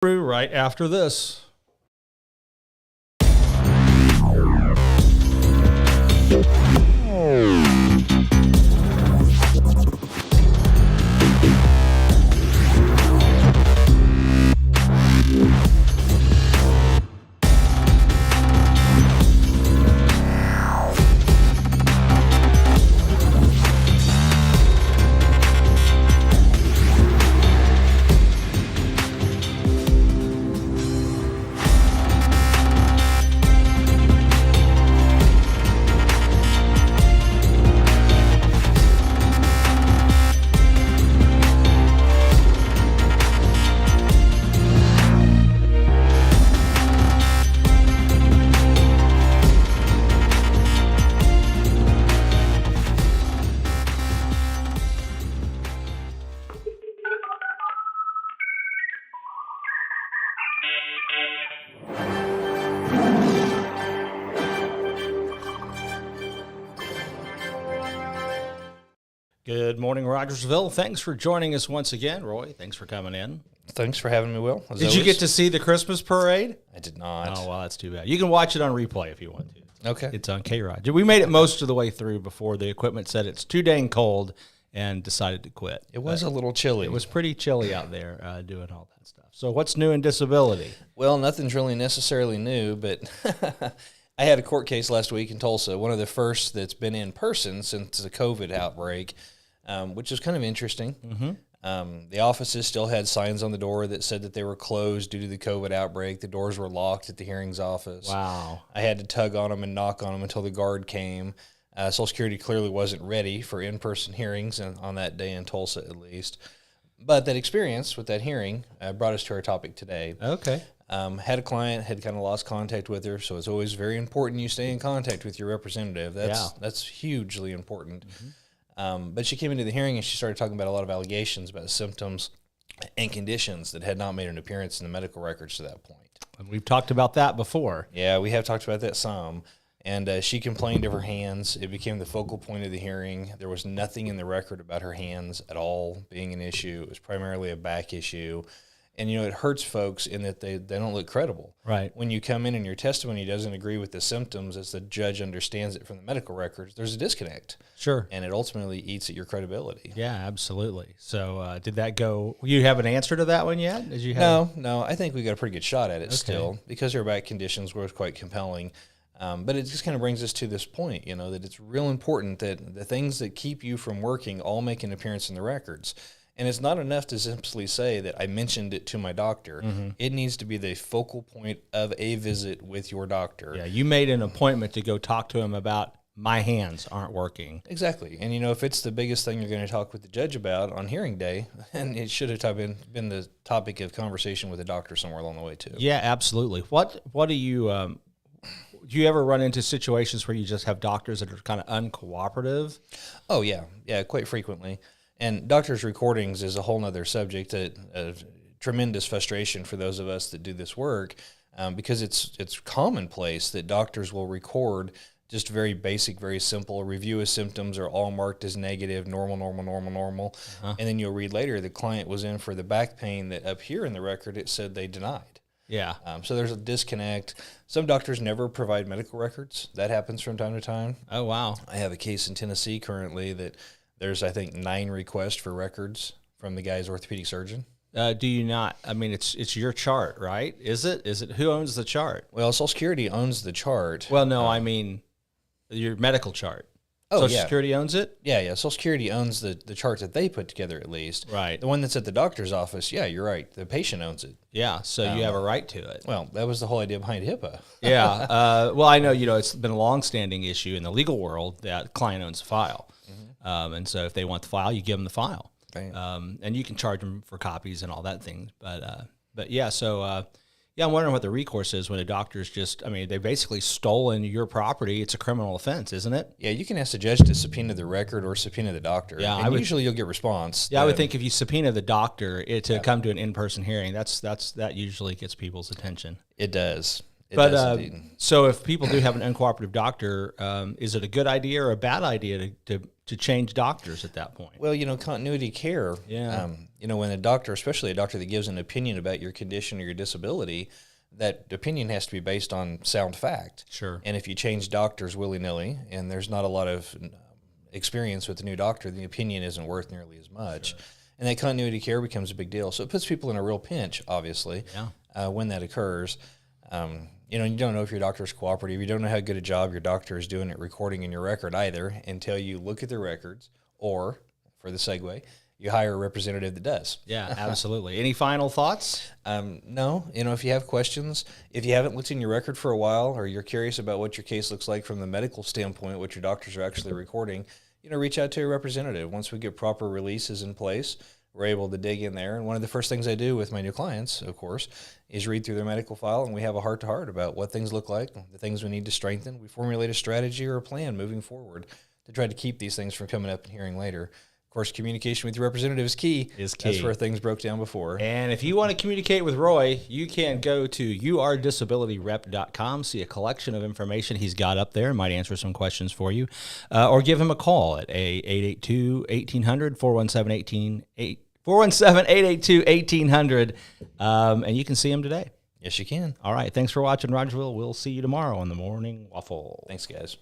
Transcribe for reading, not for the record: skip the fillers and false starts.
Right after this. Good morning, Rogersville. Thanks for joining us once again. Roy, thanks for coming in. Thanks for having me, Will. Did you get to see the Christmas parade? I did not. Oh, well, that's too bad. You can watch it on replay if you want to. Okay. It's on K-ROG. We made it most of the way through before the equipment said it's too dang cold and decided to quit. It was a little chilly. It was pretty chilly out there doing all that stuff. So what's new in disability? Well, nothing's really necessarily new, but I had a court case last week in Tulsa, one of the first that's been in person since the COVID outbreak, which is kind of interesting. Mm-hmm. The offices still had signs on the door that said that they were closed due to the COVID outbreak. The doors were locked at the hearings office. Wow. I had to tug on them and knock on them until the guard came. Social Security clearly wasn't ready for in-person hearings on that day in Tulsa, at least. But that experience with that hearing brought us to our topic today. Okay. Had a client, had kind of lost contact with her, so it's always very important you stay in contact with your representative. That's hugely important. Mm-hmm. But she came into the hearing and she started talking about a lot of allegations about symptoms and conditions that had not made an appearance in the medical records to that point. And we've talked about that before. Yeah, we have talked about that some. And she complained of her hands. It became the focal point of the hearing. There was nothing in the record about her hands at all being an issue. It was primarily a back issue. And, it hurts folks in that they don't look credible. Right. When you come in and your testimony doesn't agree with the symptoms as the judge understands it from the medical records, there's a disconnect. Sure. And it ultimately eats at your credibility. Yeah, absolutely. So did that go – you have an answer to that one yet? Did you have No. I think we got a pretty good shot at it still because her back conditions were quite compelling. But it just kind of brings us to this point, that it's real important that the things that keep you from working all make an appearance in the records. And it's not enough to simply say that I mentioned it to my doctor. Mm-hmm. It needs to be the focal point of a visit with your doctor. Yeah, you made an appointment to go talk to him about my hands aren't working. Exactly. And, if it's the biggest thing you're going to talk with the judge about on hearing day, then it should have been the topic of conversation with a doctor somewhere along the way, too. Yeah, absolutely. What do you do you ever run into situations where you just have doctors that are kind of uncooperative? Oh, yeah. Yeah, quite frequently. And doctors' recordings is a whole nother subject of tremendous frustration for those of us that do this work because it's commonplace that doctors will record just very basic, very simple. A review of symptoms are all marked as negative, normal. Uh-huh. And then you'll read later the client was in for the back pain that up here in the record it said they denied. Yeah. So there's a disconnect. Some doctors never provide medical records. That happens from time to time. Oh, wow. I have a case in Tennessee currently that there's, I think, 9 requests for records from the guy's orthopedic surgeon. Do you not? I mean, it's your chart, right? Is it? Who owns the chart? Well, Social Security owns the chart. Well, no, I mean your medical chart. Oh, Social Security owns it? Yeah. Social Security owns the chart that they put together at least. Right. The one that's at the doctor's office, yeah, you're right. The patient owns it. Yeah, so you have a right to it. Well, that was the whole idea behind HIPAA. Yeah. Well, I know, it's been a long-standing issue in the legal world that client owns the file. Mm-hmm. And so if they want the file, you give them the file. Right. And you can charge them for copies and all that thing. But yeah, so... Yeah, I'm wondering what the recourse is when a doctor's they've basically stolen your property. It's a criminal offense, isn't it? Yeah, you can ask the judge to subpoena the record or subpoena the doctor. Yeah, and usually you'll get response. Yeah, I would think if you subpoena the doctor to come to an in-person hearing, that usually gets people's attention. It does. It does indeed. So if people do have an uncooperative doctor, is it a good idea or a bad idea to change doctors at that point? Well, continuity care. Yeah. when a doctor, especially a doctor that gives an opinion about your condition or your disability, that opinion has to be based on sound fact. Sure. And if you change doctors willy-nilly and there's not a lot of experience with the new doctor, the opinion isn't worth nearly as much. Sure. And that continuity of care becomes a big deal. So it puts people in a real pinch, obviously, when that occurs. You don't know if your doctor's cooperative. You don't know how good a job your doctor is doing at recording in your record either until you look at their records, or, for the segue, you hire a representative that does. Yeah, absolutely. Any final thoughts? No. If you have questions, if you haven't looked in your record for a while, or you're curious about what your case looks like from the medical standpoint, what your doctors are actually recording, reach out to your representative. Once we get proper releases in place, we're able to dig in there. And one of the first things I do with my new clients, of course, is read through their medical file, and we have a heart-to-heart about what things look like, the things we need to strengthen. We formulate a strategy or a plan moving forward to try to keep these things from coming up and hearing later. Of course, communication with your representative is key. That's where things broke down before. And if you want to communicate with Roy, you can go to yourdisabilityrep.com, see a collection of information he's got up there, might answer some questions for you, or give him a call at 882-1800, 417-882-1800, and you can see him today. Yes, you can. All right. Thanks for watching, Rogersville. We'll see you tomorrow on the Morning Waffle. Thanks, guys.